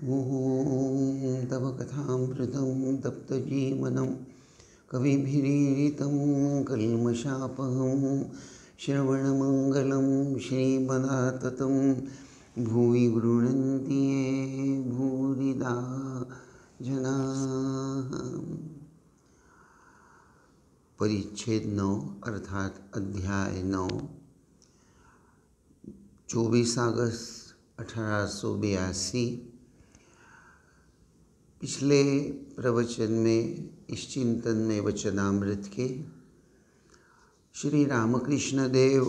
ॐ तव कथामृतं तप्तजीवनं कविभिरीडितं कल्मषापहं श्रवणमङ्गलं श्रीमदाततं भुवि गृह्णन्ति ये भूरिदा जनाः। परिच्छेद 9 अर्थात अध्याय 9, 24 अगस्त 1882। पिछले प्रवचन में इस चिंतन में वचनामृत के श्री रामकृष्ण देव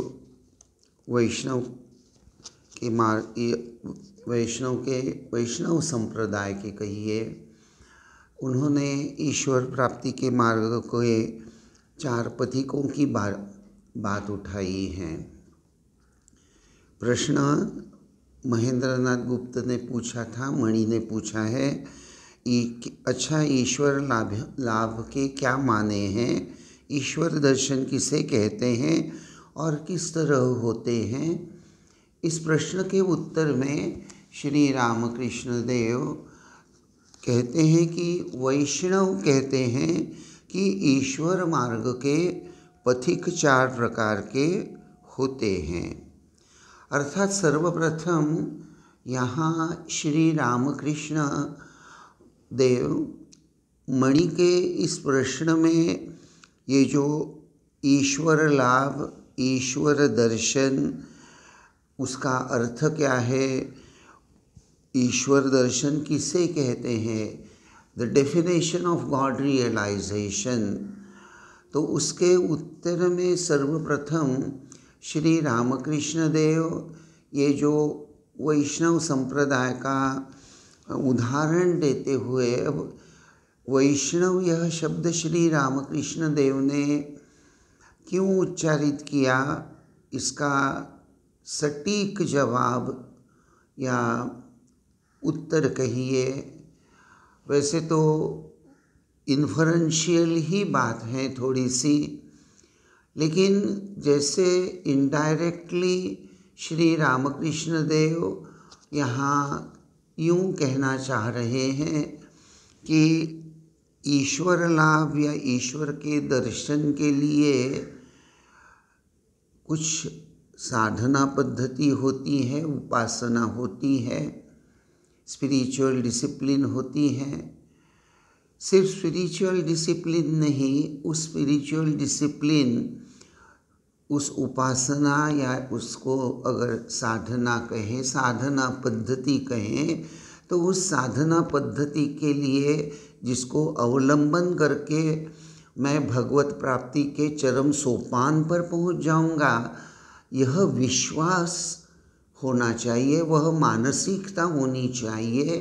वैष्णव संप्रदाय के कहिए, उन्होंने ईश्वर प्राप्ति के मार्ग के 4 पथिकों की बात उठाई है। प्रश्न महेंद्रनाथ गुप्त ने पूछा था, मणि ने पूछा है, अच्छा ईश्वर लाभ के क्या माने हैं, ईश्वर दर्शन किसे कहते हैं और किस तरह होते हैं। इस प्रश्न के उत्तर में श्री रामकृष्ण देव कहते हैं कि वैष्णव कहते हैं कि ईश्वर मार्ग के पथिक 4 प्रकार के होते हैं। अर्थात सर्वप्रथम यहाँ श्री रामकृष्ण देव मणि के इस प्रश्न में ये जो ईश्वर लाभ, ईश्वर दर्शन, उसका अर्थ क्या है, ईश्वर दर्शन किसे कहते हैं, the definition of God realization, तो उसके उत्तर में सर्वप्रथम श्री रामकृष्ण देव ये जो वैष्णव संप्रदाय का उदाहरण देते हुए, वैष्णव यह शब्द श्री रामकृष्ण देव ने क्यों उच्चारित किया, इसका सटीक जवाब या उत्तर कहिए। वैसे तो इन्फरेंशियल ही बात है थोड़ी सी, लेकिन जैसे इनडायरेक्टली श्री रामकृष्ण देव यहाँ यूँ कहना चाह रहे हैं कि ईश्वर लाभ या ईश्वर के दर्शन के लिए कुछ साधना पद्धति होती है, उपासना होती है, स्पिरिचुअल डिसिप्लिन होती है। सिर्फ स्पिरिचुअल डिसिप्लिन नहीं, उस स्पिरिचुअल डिसिप्लिन, उस उपासना या उसको अगर साधना कहें, साधना पद्धति कहें, तो उस साधना पद्धति के लिए जिसको अवलंबन करके मैं भगवत प्राप्ति के चरम सोपान पर पहुंच जाऊंगा, यह विश्वास होना चाहिए, वह मानसिकता होनी चाहिए।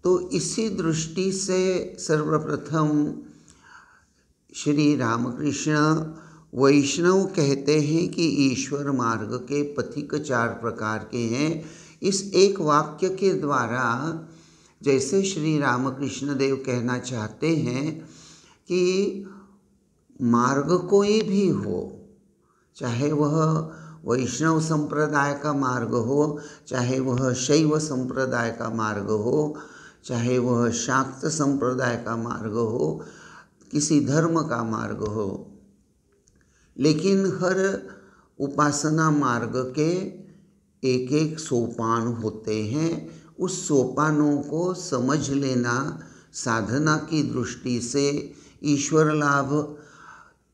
तो इसी दृष्टि से सर्वप्रथम श्री रामकृष्ण वैष्णव कहते हैं कि ईश्वर मार्ग के पथिक 4 प्रकार के हैं। इस एक वाक्य के द्वारा जैसे श्री रामकृष्ण देव कहना चाहते हैं कि मार्ग कोई भी हो, चाहे वह वैष्णव संप्रदाय का मार्ग हो, चाहे वह शैव संप्रदाय का मार्ग हो, चाहे वह शाक्त संप्रदाय का मार्ग हो, किसी धर्म का मार्ग हो, लेकिन हर उपासना मार्ग के एक एक सोपान होते हैं। उस सोपानों को समझ लेना साधना की दृष्टि से, ईश्वर लाभ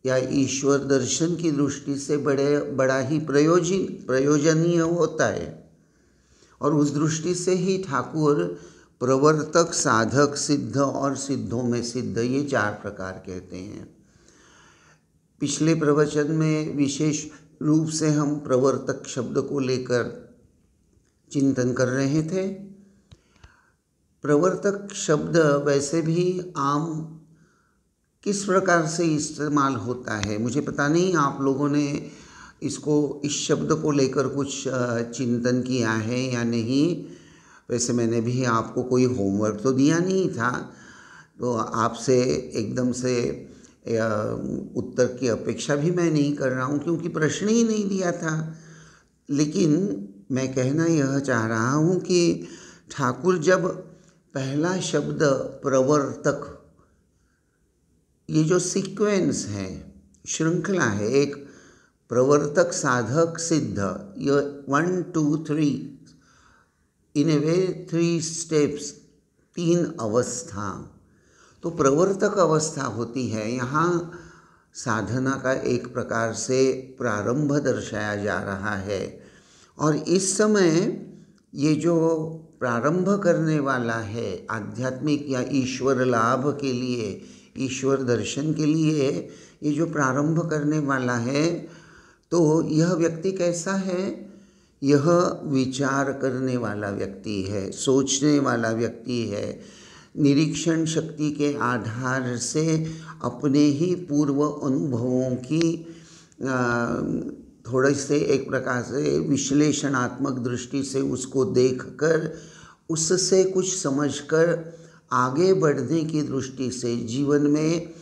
या ईश्वर दर्शन की दृष्टि से बड़ा ही प्रयोजनीय होता है। और उस दृष्टि से ही ठाकुर प्रवर्तक, साधक, सिद्ध और सिद्धों में सिद्ध, ये 4 प्रकार कहते हैं। पिछले प्रवचन में विशेष रूप से हम प्रवर्तक शब्द को लेकर चिंतन कर रहे थे। प्रवर्तक शब्द वैसे भी आम किस प्रकार से इस्तेमाल होता है, मुझे पता नहीं आप लोगों ने इस शब्द को लेकर कुछ चिंतन किया है या नहीं। वैसे मैंने भी आपको कोई होमवर्क तो दिया नहीं था, तो आपसे एकदम से उत्तर की अपेक्षा भी मैं नहीं कर रहा हूँ, क्योंकि प्रश्न ही नहीं दिया था। लेकिन मैं कहना यह चाह रहा हूँ कि ठाकुर जब पहला शब्द प्रवर्तक, ये जो सीक्वेंस है, श्रृंखला है, एक प्रवर्तक साधक सिद्ध, ये 1 2 3 इन ए वे 3 स्टेप्स, 3 अवस्था। तो प्रवर्तक अवस्था होती है, यहाँ साधना का एक प्रकार से प्रारंभ दर्शाया जा रहा है। और इस समय ये जो प्रारंभ करने वाला है आध्यात्मिक या ईश्वर लाभ के लिए, ईश्वर दर्शन के लिए, ये जो प्रारंभ करने वाला है, तो यह व्यक्ति कैसा है? यह विचार करने वाला व्यक्ति है, सोचने वाला व्यक्ति है, निरीक्षण शक्ति के आधार से अपने ही पूर्व अनुभवों की थोड़े से एक प्रकार से विश्लेषणात्मक दृष्टि से उसको देखकर, उससे कुछ समझकर आगे बढ़ने की दृष्टि से, जीवन में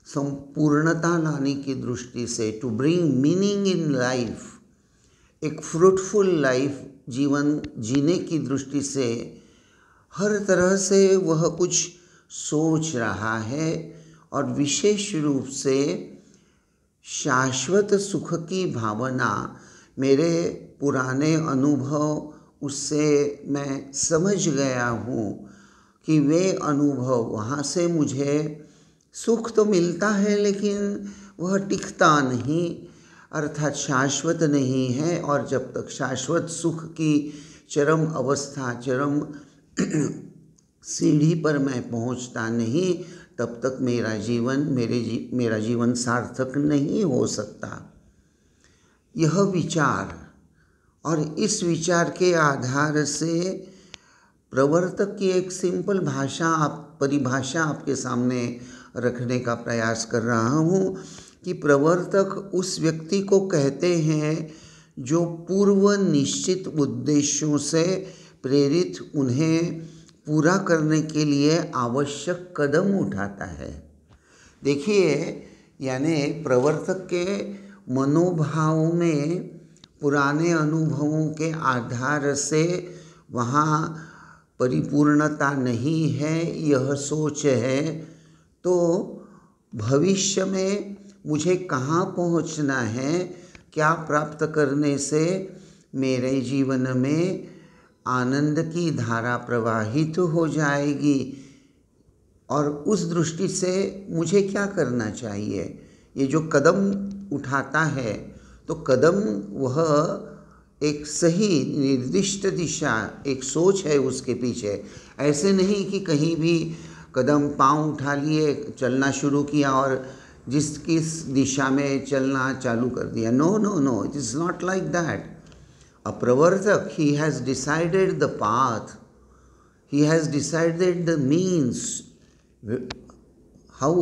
संपूर्णता लाने की दृष्टि से, to bring meaning in life, एक फ्रूटफुल लाइफ जीवन जीने की दृष्टि से हर तरह से वह कुछ सोच रहा है। और विशेष रूप से शाश्वत सुख की भावना, मेरे पुराने अनुभव, उससे मैं समझ गया हूँ कि वे अनुभव, वहाँ से मुझे सुख तो मिलता है लेकिन वह टिकता नहीं, अर्थात शाश्वत नहीं है। और जब तक शाश्वत सुख की चरम अवस्था, चरम सीढ़ी पर मैं पहुंचता नहीं, तब तक मेरा जीवन सार्थक नहीं हो सकता। यह विचार, और इस विचार के आधार से प्रवर्तक की एक सिंपल परिभाषा आपके सामने रखने का प्रयास कर रहा हूँ कि प्रवर्तक उस व्यक्ति को कहते हैं जो पूर्व निश्चित उद्देश्यों से प्रेरित उन्हें पूरा करने के लिए आवश्यक कदम उठाता है। देखिए, यानी प्रवर्तक के मनोभाव में पुराने अनुभवों के आधार से वहाँ परिपूर्णता नहीं है, यह सोच है। तो भविष्य में मुझे कहाँ पहुँचना है, क्या प्राप्त करने से मेरे जीवन में आनंद की धारा प्रवाहित हो जाएगी, और उस दृष्टि से मुझे क्या करना चाहिए। ये जो कदम उठाता है, तो कदम वह एक सही निर्दिष्ट दिशा, एक सोच है उसके पीछे। ऐसे नहीं कि कहीं भी कदम पाँव उठा लिए, चलना शुरू किया और किस दिशा में चलना चालू कर दिया। No no no, it is not like that. A pravartak, he has decided the path, he has decided the means, how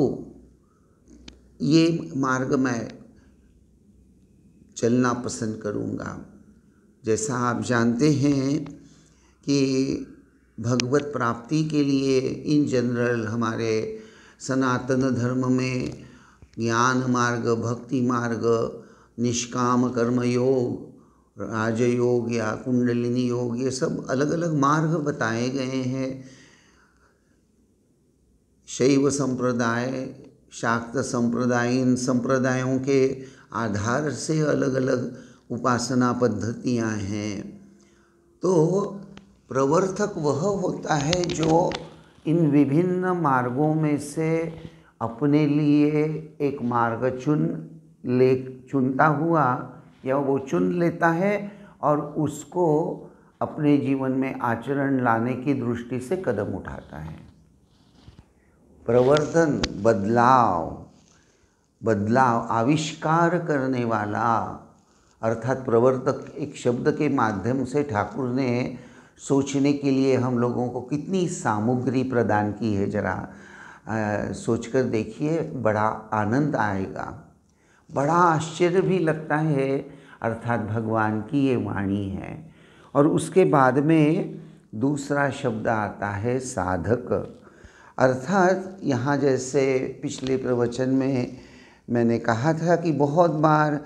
ये मार्ग मैं चलना पसंद करूँगा। जैसा आप जानते हैं कि भगवत प्राप्ति के लिए इन जनरल हमारे सनातन धर्म में ज्ञान मार्ग, भक्ति मार्ग, निष्काम कर्म योग, राजयोग या कुंडलिनी योग, ये सब अलग अलग मार्ग बताए गए हैं। शैव संप्रदाय, शाक्त संप्रदाय, इन संप्रदायों के आधार से अलग अलग उपासना पद्धतियाँ हैं। तो प्रवर्तक वह होता है जो इन विभिन्न मार्गों में से अपने लिए एक मार्ग चुनता हुआ, या वो चुन लेता है और उसको अपने जीवन में आचरण लाने की दृष्टि से कदम उठाता है। प्रवर्तन, बदलाव आविष्कार करने वाला, अर्थात प्रवर्तक एक शब्द के माध्यम से ठाकुर ने सोचने के लिए हम लोगों को कितनी सामग्री प्रदान की है। जरा सोचकर देखिए, बड़ा आनंद आएगा, बड़ा आश्चर्य भी लगता है। अर्थात भगवान की ये वाणी है। और उसके बाद में दूसरा शब्द आता है साधक। अर्थात यहाँ जैसे पिछले प्रवचन में मैंने कहा था कि बहुत बार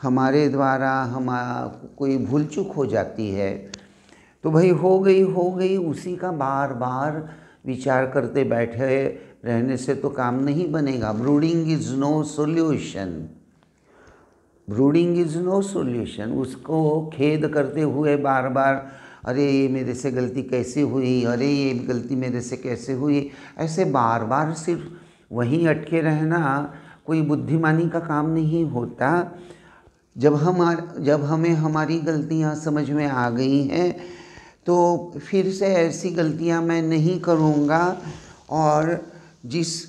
हमारे द्वारा कोई भूल चूक हो जाती है, तो भाई हो गई, उसी का बार बार विचार करते बैठे रहने से तो काम नहीं बनेगा। Brooding is no solution, brooding is no solution. उसको खेद करते हुए बार बार, अरे ये मेरे से गलती कैसे हुई, अरे ये गलती मेरे से कैसे हुई, ऐसे बार बार सिर्फ वहीं अटके रहना कोई बुद्धिमानी का काम नहीं होता। जब हमें हमारी गलतियां समझ में आ गई हैं तो फिर से ऐसी गलतियां मैं नहीं करूँगा, और जिस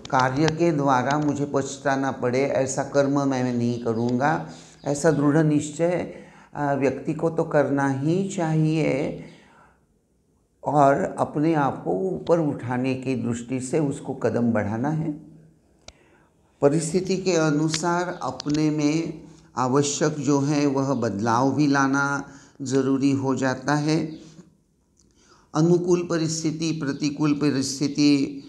कार्य के द्वारा मुझे पछताना पड़े ऐसा कर्म मैं नहीं करूँगा। ऐसा दृढ़ निश्चय व्यक्ति को तो करना ही चाहिए, और अपने आप को ऊपर उठाने की दृष्टि से उसको कदम बढ़ाना है। परिस्थिति के अनुसार अपने में आवश्यक जो है वह बदलाव भी लाना ज़रूरी हो जाता है। अनुकूल परिस्थिति, प्रतिकूल परिस्थिति,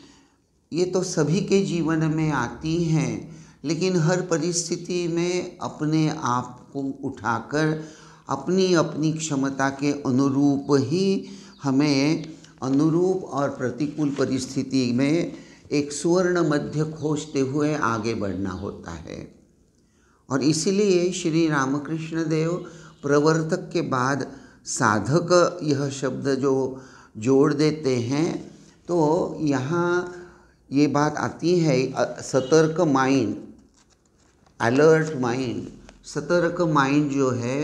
ये तो सभी के जीवन में आती हैं, लेकिन हर परिस्थिति में अपने आप को उठाकर अपनी अपनी क्षमता के अनुरूप ही हमें अनुरूप और प्रतिकूल परिस्थिति में एक सुवर्ण मध्य खोजते हुए आगे बढ़ना होता है। और इसीलिए श्री रामकृष्ण देव प्रवर्तक के बाद साधक यह शब्द जो जोड़ देते हैं, तो यहाँ ये बात आती है सतर्क माइंड, अलर्ट माइंड। सतर्क माइंड जो है,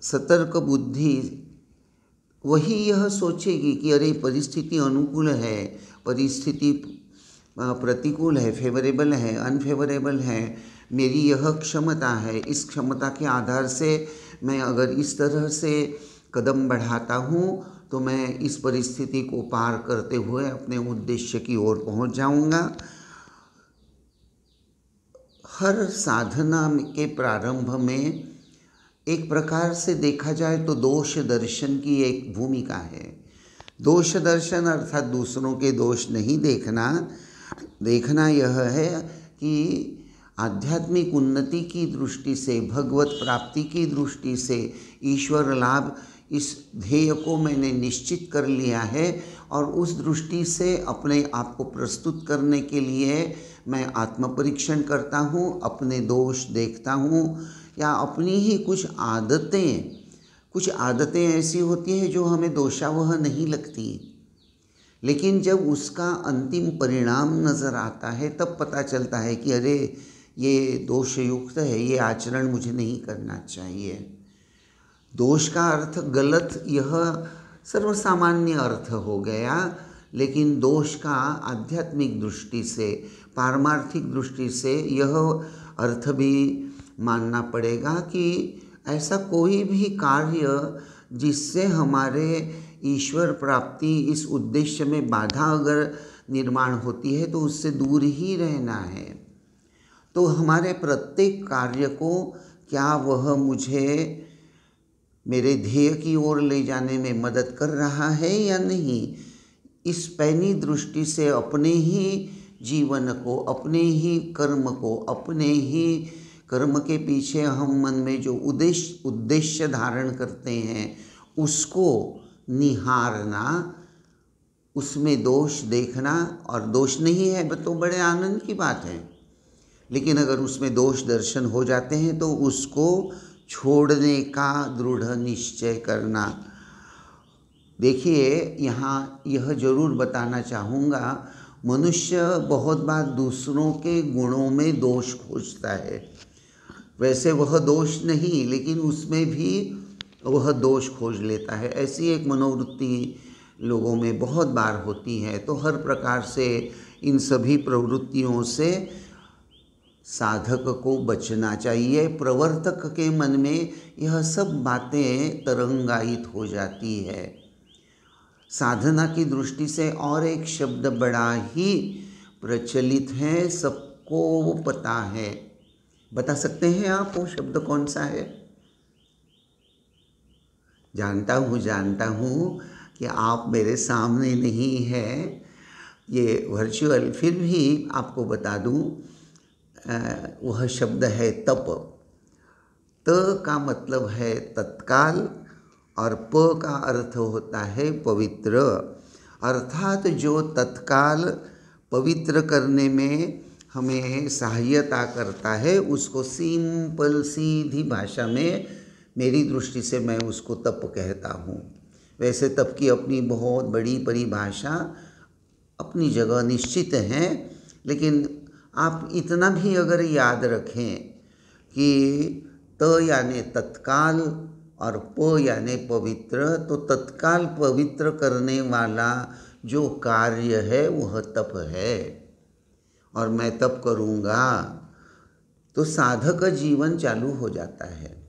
सतर्क बुद्धि, वही यह सोचेगी कि अरे परिस्थिति अनुकूल है, परिस्थिति प्रतिकूल है, फेवरेबल है, अनफेवरेबल है, मेरी यह क्षमता है, इस क्षमता के आधार से मैं अगर इस तरह से कदम बढ़ाता हूँ तो मैं इस परिस्थिति को पार करते हुए अपने उद्देश्य की ओर पहुँच जाऊँगा। हर साधना के प्रारंभ में एक प्रकार से देखा जाए तो दोष दर्शन की एक भूमिका है। दोष दर्शन अर्थात दूसरों के दोष नहीं देखना, देखना यह है कि आध्यात्मिक उन्नति की दृष्टि से, भगवत प्राप्ति की दृष्टि से, ईश्वर लाभ, इस ध्येय को मैंने निश्चित कर लिया है और उस दृष्टि से अपने आप को प्रस्तुत करने के लिए मैं आत्मपरीक्षण करता हूँ, अपने दोष देखता हूँ, या अपनी ही कुछ आदतें ऐसी होती हैं जो हमें दोषावह नहीं लगती, लेकिन जब उसका अंतिम परिणाम नज़र आता है तब पता चलता है कि अरे ये दोषयुक्त है, ये आचरण मुझे नहीं करना चाहिए। दोष का अर्थ गलत, यह सर्वसामान्य अर्थ हो गया, लेकिन दोष का आध्यात्मिक दृष्टि से, पारमार्थिक दृष्टि से यह अर्थ भी मानना पड़ेगा कि ऐसा कोई भी कार्य जिससे हमारे ईश्वर प्राप्ति, इस उद्देश्य में बाधा अगर निर्माण होती है तो उससे दूर ही रहना है। तो हमारे प्रत्येक कार्य को क्या वह मुझे मेरे ध्येय की ओर ले जाने में मदद कर रहा है या नहीं, इस पैनी दृष्टि से अपने ही जीवन को, अपने ही कर्म को, अपने ही कर्म के पीछे हम मन में जो उद्देश्य धारण करते हैं उसको निहारना, उसमें दोष देखना, और दोष नहीं है तो बड़े आनंद की बात है, लेकिन अगर उसमें दोष दर्शन हो जाते हैं तो उसको छोड़ने का दृढ़ निश्चय करना। देखिए, यहाँ यह जरूर बताना चाहूँगा, मनुष्य बहुत बार दूसरों के गुणों में दोष खोजता है। वैसे वह दोष नहीं, लेकिन उसमें भी वह दोष खोज लेता है। ऐसी एक मनोवृत्ति लोगों में बहुत बार होती है। तो हर प्रकार से इन सभी प्रवृत्तियों से साधक को बचना चाहिए। प्रवर्तक के मन में यह सब बातें तरंगायित हो जाती है। साधना की दृष्टि से और एक शब्द बड़ा ही प्रचलित है, सबको पता है। बता सकते हैं आप वो शब्द कौन सा है? जानता हूँ कि आप मेरे सामने नहीं है, ये वर्चुअल, फिर भी आपको बता दूँ, वह शब्द है तप। त का मतलब है तत्काल और प का अर्थ होता है पवित्र, अर्थात जो तत्काल पवित्र करने में हमें सहायता करता है, उसको सिंपल सीधी भाषा में मेरी दृष्टि से मैं उसको तप कहता हूँ। वैसे तप की अपनी बहुत बड़ी परिभाषा अपनी जगह निश्चित है, लेकिन आप इतना भी अगर याद रखें कि त यानी तत्काल और प यानी पवित्र, तो तत्काल पवित्र करने वाला जो कार्य है वह तप है। और मैं तप करूँगा तो साधक जीवन चालू हो जाता है,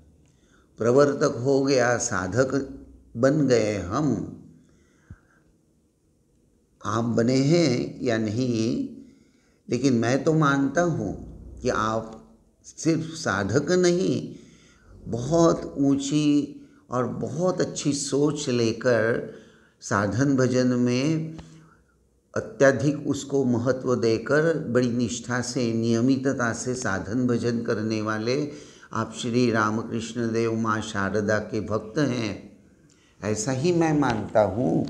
प्रवर्तक हो गया, साधक बन गए हम। आप बने हैं या नहीं, लेकिन मैं तो मानता हूँ कि आप सिर्फ साधक नहीं, बहुत ऊंची और बहुत अच्छी सोच लेकर साधन भजन में अत्यधिक उसको महत्व देकर बड़ी निष्ठा से, नियमितता से साधन भजन करने वाले आप श्री रामकृष्ण देव माँ शारदा के भक्त हैं, ऐसा ही मैं मानता हूँ।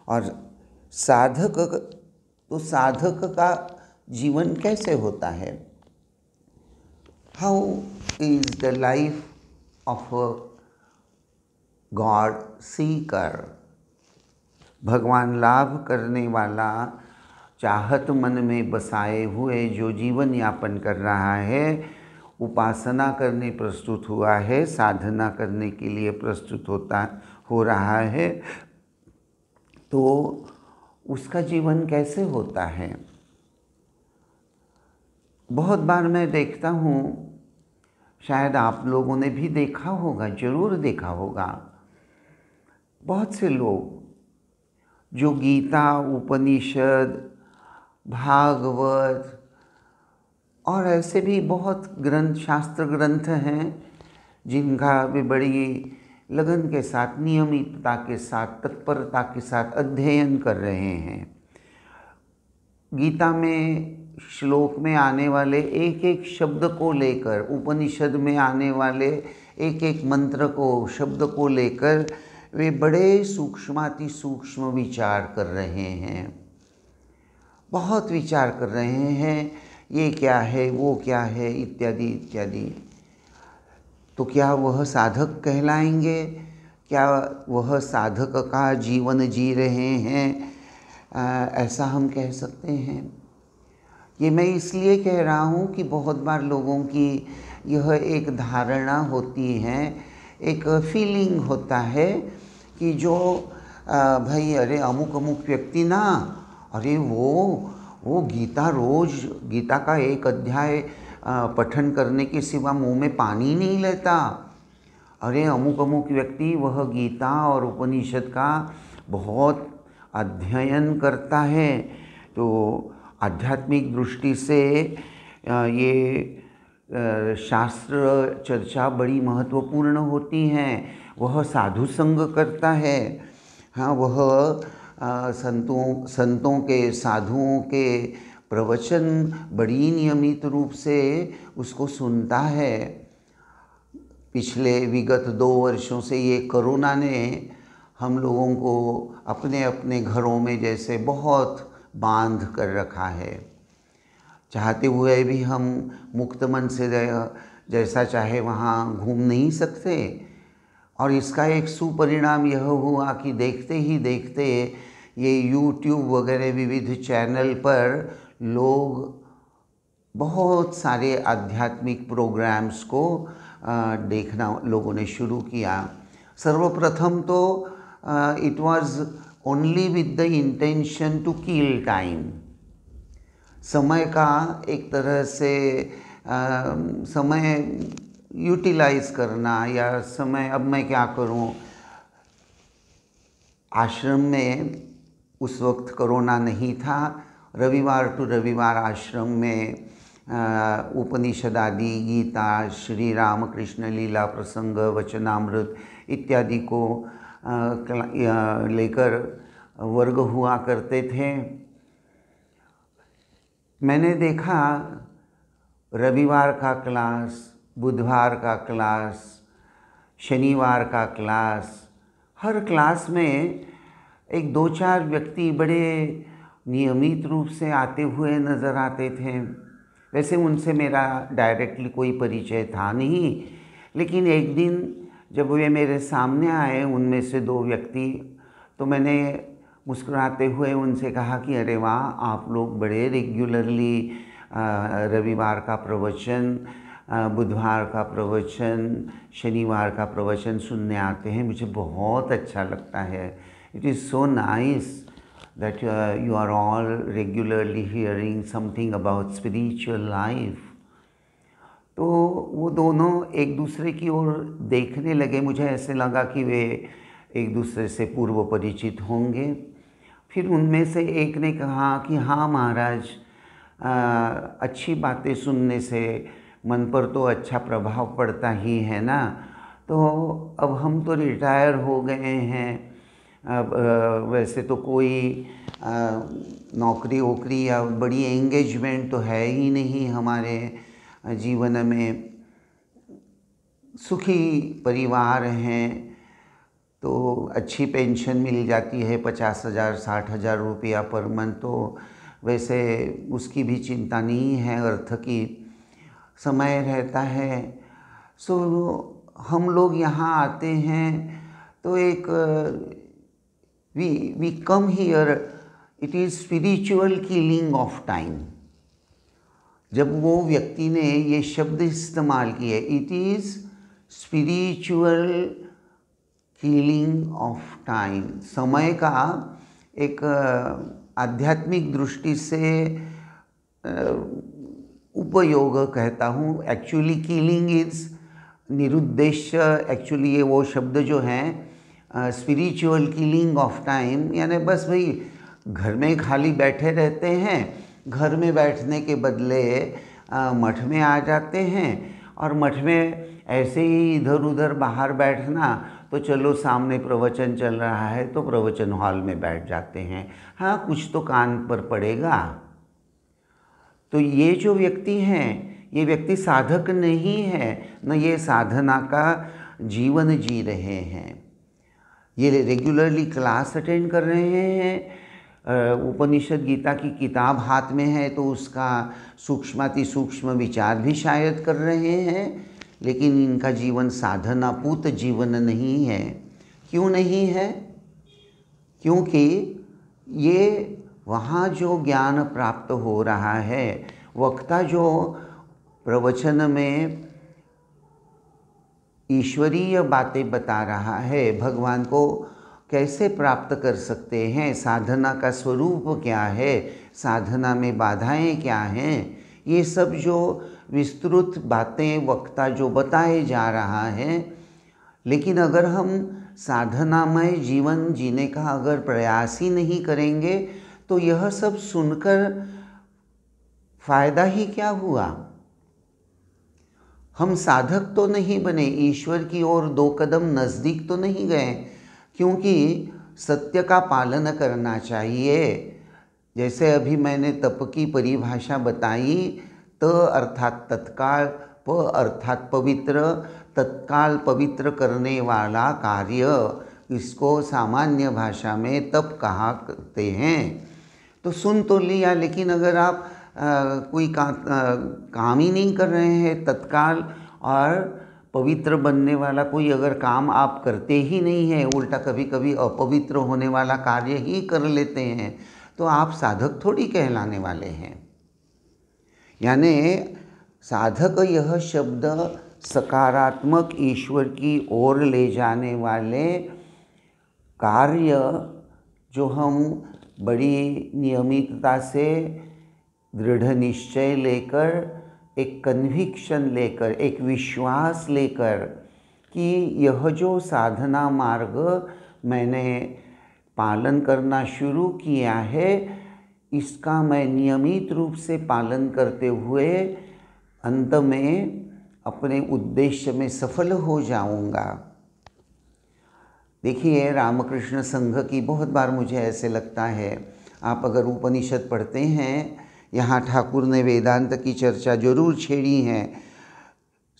और साधक का जीवन कैसे होता है? How is the life of a God Sikar? भगवान लाभ करने वाला, चाहत मन में बसाए हुए जो जीवन यापन कर रहा है, उपासना करने प्रस्तुत हुआ है, साधना करने के लिए प्रस्तुत हो रहा है, तो उसका जीवन कैसे होता है? बहुत बार मैं देखता हूँ, शायद आप लोगों ने भी देखा होगा, जरूर देखा होगा, बहुत से लोग जो गीता, उपनिषद, भागवत और ऐसे भी बहुत ग्रंथ, शास्त्र ग्रंथ हैं जिनका भी बड़ी लगन के साथ, नियमितता के साथ, तत्परता के साथ अध्ययन कर रहे हैं। गीता में श्लोक में आने वाले एक एक शब्द को लेकर, उपनिषद में आने वाले एक एक मंत्र को, शब्द को लेकर वे बड़े सूक्ष्माति सूक्ष्म विचार कर रहे हैं, बहुत विचार कर रहे हैं, ये क्या है, वो क्या है, इत्यादि इत्यादि। तो क्या वह साधक कहलाएंगे? क्या वह साधक का जीवन जी रहे हैं? ऐसा हम कह सकते हैं? ये मैं इसलिए कह रहा हूँ कि बहुत बार लोगों की यह एक धारणा होती है, एक फीलिंग होता है कि जो भाई अरे अमुक अमुक व्यक्ति ना, अरे वो गीता रोज, गीता का एक अध्याय पठन करने के सिवा मुंह में पानी नहीं लेता। अरे अमुक अमुक व्यक्ति वह गीता और उपनिषद का बहुत अध्ययन करता है। तो आध्यात्मिक दृष्टि से ये शास्त्र चर्चा बड़ी महत्वपूर्ण होती हैं। वह साधु संग करता है, हाँ, वह संतों के, साधुओं के प्रवचन बड़ी नियमित रूप से उसको सुनता है। पिछले विगत 2 वर्षों से ये कोरोना ने हम लोगों को अपने अपने घरों में जैसे बहुत बांध कर रखा है। चाहते हुए भी हम मुक्त मन से जैसा चाहे वहाँ घूम नहीं सकते। और इसका एक सुपरिणाम यह हुआ कि देखते ही देखते ये YouTube वगैरह विविध चैनल पर लोग बहुत सारे आध्यात्मिक प्रोग्राम्स को देखना लोगों ने शुरू किया। सर्वप्रथम तो it was only with the intention to kill time, समय का एक तरह से समय यूटिलाइज करना, या समय अब मैं क्या करूं। आश्रम में उस वक्त कोरोना नहीं था, रविवार टू रविवार आश्रम में उपनिषद आदि, गीता, श्री रामकृष्ण लीला प्रसंग, वचनामृत इत्यादि को लेकर वर्ग हुआ करते थे। मैंने देखा रविवार का क्लास, बुधवार का क्लास, शनिवार का क्लास, हर क्लास में एक दो चार व्यक्ति बड़े नियमित रूप से आते हुए नज़र आते थे। वैसे उनसे मेरा डायरेक्टली कोई परिचय था नहीं, लेकिन एक दिन जब वे मेरे सामने आए, उनमें से दो व्यक्ति, तो मैंने मुस्कुराते हुए उनसे कहा कि अरे वाह, आप लोग बड़े रेगुलरली रविवार का प्रवचन, बुधवार का प्रवचन, शनिवार का प्रवचन सुनने आते हैं। मुझे बहुत अच्छा लगता है। It is so nice that you are all regularly hearing something about spiritual life. तो वो दोनों एक दूसरे की ओर देखने लगे। मुझे ऐसे लगा कि वे एक दूसरे से पूर्व परिचित होंगे। फिर उनमें से एक ने कहा कि हाँ महाराज, अच्छी बातें सुनने से मन पर तो अच्छा प्रभाव पड़ता ही है ना। तो अब हम तो रिटायर हो गए हैं, अब वैसे तो कोई नौकरी वोकरी या बड़ी एंगेजमेंट तो है ही नहीं हमारे जीवन में, सुखी परिवार हैं, तो अच्छी पेंशन मिल जाती है 50,000 60,000 रुपया पर मंथ, तो वैसे उसकी भी चिंता नहीं है, अर्थ की समय रहता है। सो हम लोग यहाँ आते हैं तो एक we come here, it is spiritual killing of time. जब वो व्यक्ति ने ये शब्द इस्तेमाल किए, it is spiritual killing of time, समय का एक आध्यात्मिक दृष्टि से उपयोग कहता हूँ। एक्चुअली किलिंग इज़ निरुद्देश्य, एक्चुअली ये वो शब्द जो हैं स्पिरिचुअल किलिंग ऑफ टाइम, यानी बस भाई घर में खाली बैठे रहते हैं, घर में बैठने के बदले मठ में आ जाते हैं, और मठ में ऐसे ही इधर उधर बाहर बैठना, तो चलो सामने प्रवचन चल रहा है तो प्रवचन हॉल में बैठ जाते हैं, हाँ कुछ तो कान पर पड़ेगा। तो ये जो व्यक्ति हैं, ये व्यक्ति साधक नहीं है, न ये साधना का जीवन जी रहे हैं। ये रेगुलरली क्लास अटेंड कर रहे हैं, उपनिषद गीता की किताब हाथ में है तो उसका सूक्ष्माति सूक्ष्म विचार भी शायद कर रहे हैं, लेकिन इनका जीवन साधनापूत जीवन नहीं है। क्यों नहीं है? क्योंकि ये वहाँ जो ज्ञान प्राप्त हो रहा है, वक्ता जो प्रवचन में ईश्वरीय बातें बता रहा है, भगवान को कैसे प्राप्त कर सकते हैं, साधना का स्वरूप क्या है, साधना में बाधाएं क्या हैं, ये सब जो विस्तृत बातें वक्ता जो बताए जा रहा है। लेकिन अगर हम साधनामय जीवन जीने का अगर प्रयास ही नहीं करेंगे तो यह सब सुनकर फायदा ही क्या हुआ? हम साधक तो नहीं बने, ईश्वर की ओर दो कदम नज़दीक तो नहीं गए, क्योंकि सत्य का पालन करना चाहिए। जैसे अभी मैंने तप की परिभाषा बताई, त अर्थात तत्काल, प अर्थात पवित्र, तत्काल पवित्र करने वाला कार्य, इसको सामान्य भाषा में तप कहा करते हैं। तो सुन तो लिया, लेकिन अगर आप कोई काम ही नहीं कर रहे हैं तत्काल और पवित्र बनने वाला कोई अगर काम आप करते ही नहीं हैं, उल्टा कभी कभी अपवित्र होने वाला कार्य ही कर लेते हैं, तो आप साधक थोड़ी कहलाने वाले हैं। यानी साधक यह शब्द सकारात्मक ईश्वर की ओर ले जाने वाले कार्य जो हम बड़ी नियमितता से दृढ़ निश्चय लेकर, एक कन्विक्शन लेकर, एक विश्वास लेकर कि यह जो साधना मार्ग मैंने पालन करना शुरू किया है, इसका मैं नियमित रूप से पालन करते हुए अंत में अपने उद्देश्य में सफल हो जाऊंगा। देखिए, रामकृष्ण संघ की बहुत बार मुझे ऐसे लगता है, आप अगर उपनिषद पढ़ते हैं, यहाँ ठाकुर ने वेदांत की चर्चा जरूर छेड़ी है।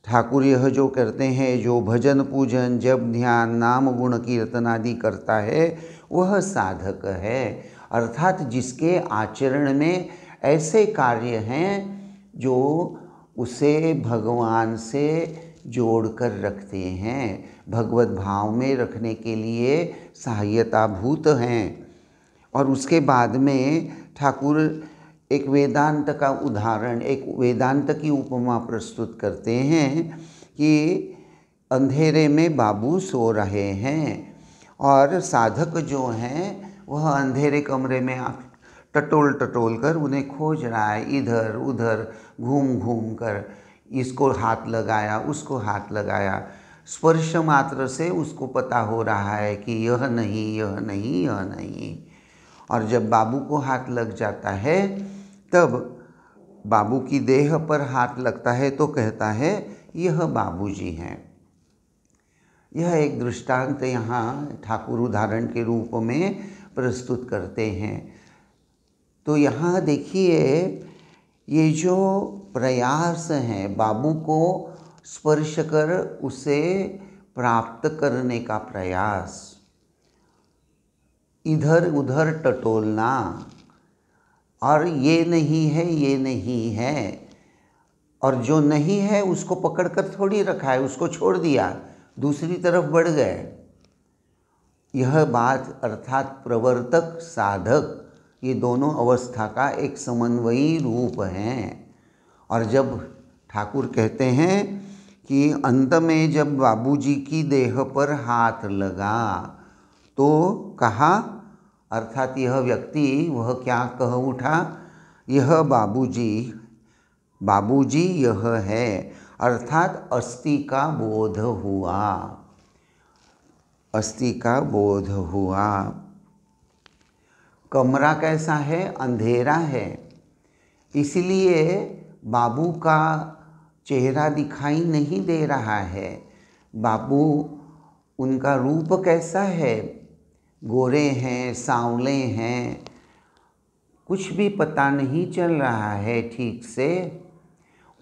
ठाकुर यह जो करते हैं, जो भजन पूजन जप ध्यान नाम गुण कीर्तन आदि करता है वह साधक है। अर्थात जिसके आचरण में ऐसे कार्य हैं जो उसे भगवान से जोड़ कर रखते हैं, भगवत भाव में रखने के लिए सहायताभूत हैं। और उसके बाद में ठाकुर एक वेदांत का उदाहरण, एक वेदांत की उपमा प्रस्तुत करते हैं कि अंधेरे में बाबू सो रहे हैं और साधक जो हैं वह अंधेरे कमरे में टटोल टटोल कर उन्हें खोज रहा है, इधर उधर घूम घूम कर, इसको हाथ लगाया उसको हाथ लगाया, स्पर्श मात्र से उसको पता हो रहा है कि यह नहीं यह नहीं यह नहीं। और जब बाबू को हाथ लग जाता है तब बाबू की देह पर हाथ लगता है तो कहता है यह बाबूजी हैं। यह एक दृष्टांत यहाँ ठाकुर उदाहरण के रूप में प्रस्तुत करते हैं। तो यहाँ देखिए ये जो प्रयास हैं बाबू को स्पर्श कर उसे प्राप्त करने का प्रयास, इधर उधर टटोलना, और ये नहीं है ये नहीं है, और जो नहीं है उसको पकड़कर थोड़ी रखा है, उसको छोड़ दिया दूसरी तरफ बढ़ गए। यह बात अर्थात प्रवर्तक साधक ये दोनों अवस्था का एक समन्वयी रूप हैं। और जब ठाकुर कहते हैं कि अंत में जब बाबूजी की देह पर हाथ लगा तो कहा, अर्थात यह व्यक्ति वह क्या कह उठा, यह बाबूजी, बाबूजी यह है, अर्थात अस्थि का बोध हुआ, अस्थि का बोध हुआ। कमरा कैसा है, अंधेरा है, इसलिए बाबू का चेहरा दिखाई नहीं दे रहा है। बाबू उनका रूप कैसा है, गोरे हैं सांवले हैं, कुछ भी पता नहीं चल रहा है ठीक से।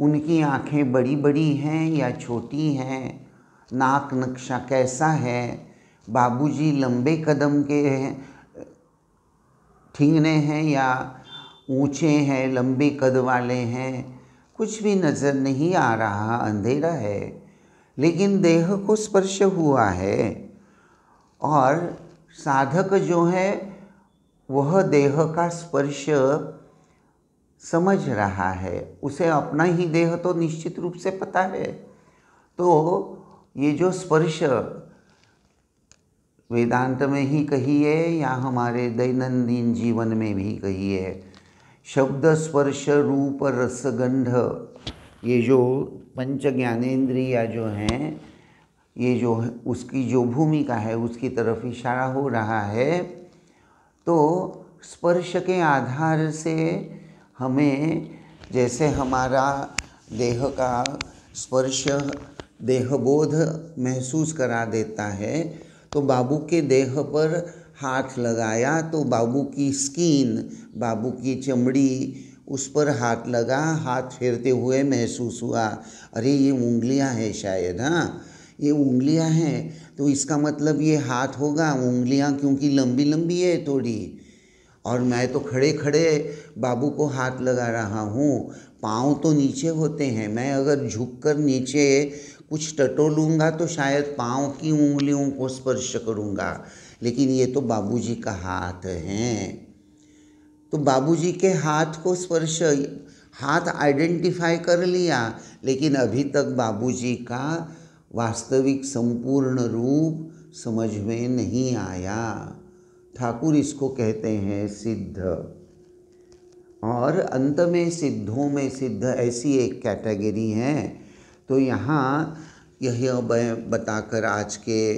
उनकी आँखें बड़ी बड़ी हैं या छोटी हैं, नाक नक्शा कैसा है, बाबूजी लंबे कदम के ठिंगने हैं या ऊंचे हैं, लंबे कद वाले हैं, कुछ भी नज़र नहीं आ रहा, अंधेरा है। लेकिन देह को स्पर्श हुआ है और साधक जो है वह देह का स्पर्श समझ रहा है, उसे अपना ही देह तो निश्चित रूप से पता है। तो ये जो स्पर्श वेदांत में ही कहिए या हमारे दैनंदिन जीवन में भी कहिए, शब्द स्पर्श रूप रस गंध, ये जो पंच ज्ञानेंद्रिय जो हैं, ये जो उसकी जो भूमिका है उसकी तरफ इशारा हो रहा है। तो स्पर्श के आधार से हमें, जैसे हमारा देह का स्पर्श देहबोध महसूस करा देता है, तो बाबू के देह पर हाथ लगाया तो बाबू की स्किन, बाबू की चमड़ी, उस पर हाथ लगा, हाथ फेरते हुए महसूस हुआ, अरे ये उंगलियां हैं शायद, हाँ ये उंगलियां हैं, तो इसका मतलब ये हाथ होगा, उंगलियां क्योंकि लंबी लंबी है थोड़ी, और मैं तो खड़े खड़े बाबू को हाथ लगा रहा हूँ, पाँव तो नीचे होते हैं, मैं अगर झुककर नीचे कुछ टटोलूँगा तो शायद पाँव की उंगलियों को स्पर्श करूँगा, लेकिन ये तो बाबूजी का हाथ है। तो बाबूजी के हाथ को स्पर्श, हाथ आइडेंटिफाई कर लिया, लेकिन अभी तक बाबूजी का वास्तविक संपूर्ण रूप समझ में नहीं आया। ठाकुर इसको कहते हैं सिद्ध। और अंत में सिद्धों में सिद्ध ऐसी एक कैटेगरी है। तो यहाँ यह बताकर आज के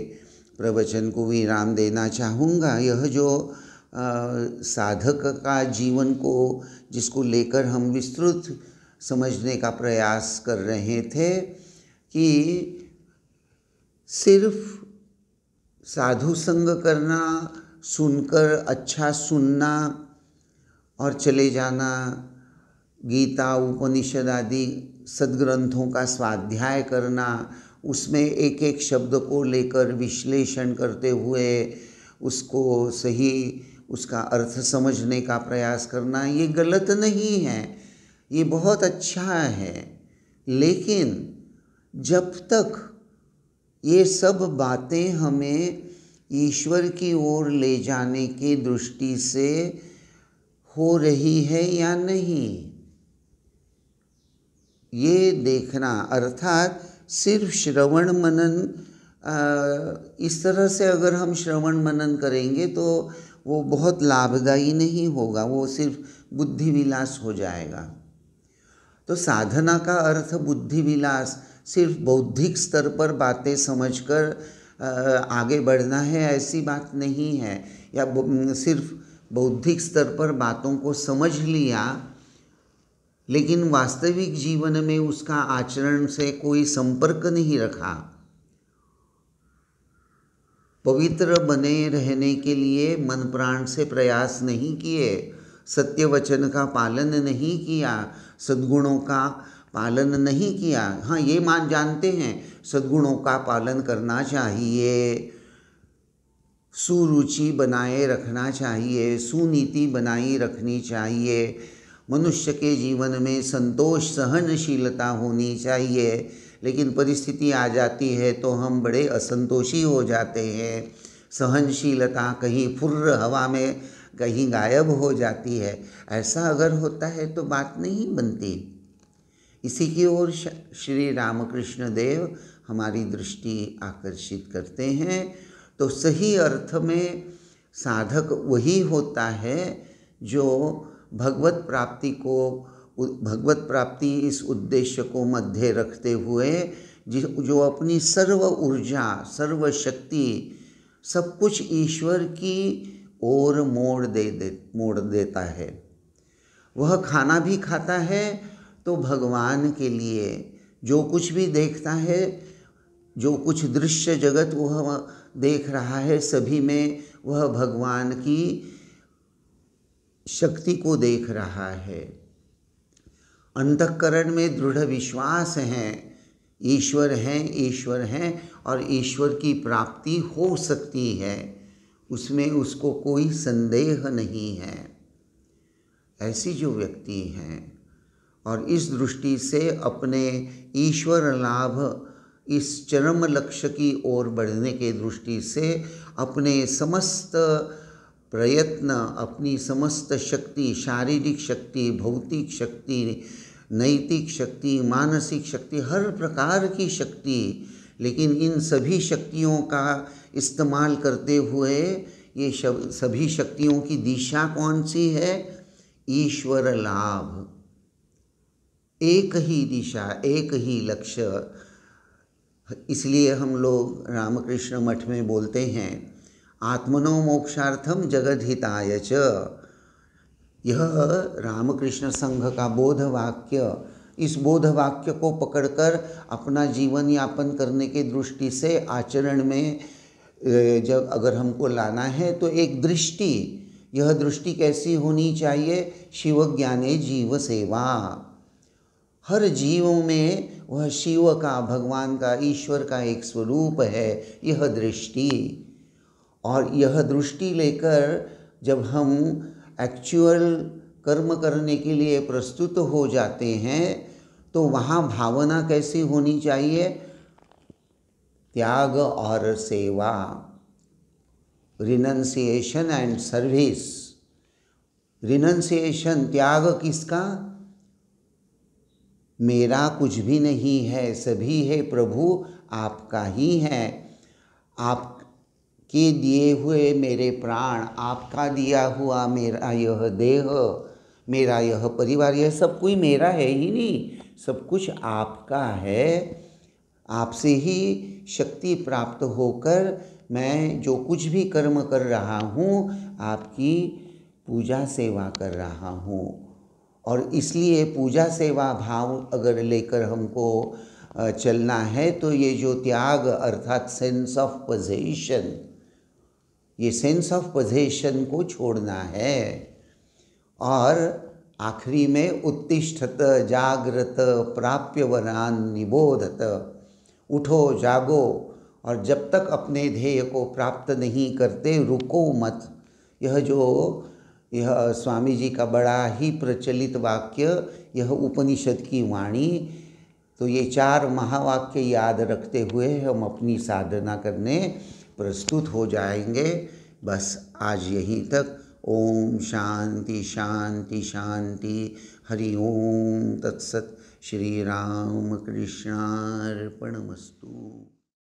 प्रवचन को विराम देना चाहूँगा। यह जो साधक का जीवन को जिसको लेकर हम विस्तृत समझने का प्रयास कर रहे थे कि सिर्फ साधु संग करना, सुनकर अच्छा सुनना और चले जाना, गीता उपनिषद आदि सद्ग्रंथों का स्वाध्याय करना, उसमें एक एक शब्द को लेकर विश्लेषण करते हुए उसको सही उसका अर्थ समझने का प्रयास करना, ये गलत नहीं है, ये बहुत अच्छा है। लेकिन जब तक ये सब बातें हमें ईश्वर की ओर ले जाने की दृष्टि से हो रही है या नहीं, ये देखना, अर्थात सिर्फ श्रवण मनन, इस तरह से अगर हम श्रवण मनन करेंगे तो वो बहुत लाभदायी नहीं होगा, वो सिर्फ बुद्धि विलास हो जाएगा। तो साधना का अर्थ बुद्धि विलास, सिर्फ बौद्धिक स्तर पर बातें समझकर आगे बढ़ना है, ऐसी बात नहीं है। या सिर्फ बौद्धिक स्तर पर बातों को समझ लिया लेकिन वास्तविक जीवन में उसका आचरण से कोई संपर्क नहीं रखा, पवित्र बने रहने के लिए मन प्राण से प्रयास नहीं किए, सत्य वचन का पालन नहीं किया, सद्गुणों का पालन नहीं किया। हाँ, ये जानते हैं सद्गुणों का पालन करना चाहिए, सुरुचि बनाए रखना चाहिए, सुनीति बनाई रखनी चाहिए, मनुष्य के जीवन में संतोष सहनशीलता होनी चाहिए। लेकिन परिस्थिति आ जाती है तो हम बड़े असंतोषी हो जाते हैं, सहनशीलता कहीं फुर्र हवा में कहीं गायब हो जाती है। ऐसा अगर होता है तो बात नहीं बनती। इसी की ओर श्री रामकृष्ण देव हमारी दृष्टि आकर्षित करते हैं। तो सही अर्थ में साधक वही होता है जो भगवत प्राप्ति इस उद्देश्य को मध्य रखते हुए जो अपनी सर्व ऊर्जा, सर्व शक्ति, सब कुछ ईश्वर की ओर मोड़ देता है। वह खाना भी खाता है तो भगवान के लिए, जो कुछ भी देखता है, जो कुछ दृश्य जगत वह देख रहा है, सभी में वह भगवान की शक्ति को देख रहा है। अंतःकरण में दृढ़ विश्वास है, ईश्वर हैं और ईश्वर की प्राप्ति हो सकती है, उसमें उसको कोई संदेह नहीं है। ऐसी जो व्यक्ति हैं और इस दृष्टि से अपने ईश्वर लाभ, इस चरम लक्ष्य की ओर बढ़ने के दृष्टि से अपने समस्त प्रयत्न, अपनी समस्त शक्ति, शारीरिक शक्ति, भौतिक शक्ति, नैतिक शक्ति, मानसिक शक्ति, हर प्रकार की शक्ति, लेकिन इन सभी शक्तियों का इस्तेमाल करते हुए ये सभी शक्तियों की दिशा कौन सी है? ईश्वर लाभ। एक ही दिशा, एक ही लक्ष्य। इसलिए हम लोग रामकृष्ण मठ में बोलते हैं, आत्मनो मोक्षार्थम जगद्हिताय च। यह रामकृष्ण संघ का बोध वाक्य, इस बोध वाक्य को पकड़कर अपना जीवन यापन करने के दृष्टि से आचरण में जब अगर हमको लाना है तो एक दृष्टि, यह दृष्टि कैसी होनी चाहिए? शिव ज्ञाने जीव सेवा। हर जीव में वह शिव का, भगवान का, ईश्वर का एक स्वरूप है, यह दृष्टि। और यह दृष्टि लेकर जब हम एक्चुअल कर्म करने के लिए प्रस्तुत हो जाते हैं तो वहाँ भावना कैसी होनी चाहिए? त्याग और सेवा, रिनंसिएशन एंड सर्विस। रिनंसिएशन, त्याग किसका? मेरा कुछ भी नहीं है, सभी है प्रभु आपका ही है। आपके दिए हुए मेरे प्राण, आपका दिया हुआ मेरा यह देह, मेरा यह परिवार, यह सब कोई मेरा है ही नहीं, सब कुछ आपका है। आपसे ही शक्ति प्राप्त होकर मैं जो कुछ भी कर्म कर रहा हूँ, आपकी पूजा सेवा कर रहा हूँ। और इसलिए पूजा सेवा भाव अगर लेकर हमको चलना है तो ये जो त्याग अर्थात सेंस ऑफ पोजेशन, ये सेंस ऑफ पोजेशन को छोड़ना है और आखिरी में उत्तिष्ठत जागृत प्राप्य वरान निबोधत, उठो जागो और जब तक अपने ध्येय को प्राप्त नहीं करते रुको मत। यह स्वामी जी का बड़ा ही प्रचलित वाक्य, यह उपनिषद की वाणी। तो ये 4 महावाक्य याद रखते हुए हम अपनी साधना करने प्रस्तुत हो जाएंगे। बस आज यहीं तक। ओम शांति शांति शांति। हरि ओम तत्सत। श्री राम कृष्णार्पणमस्तु।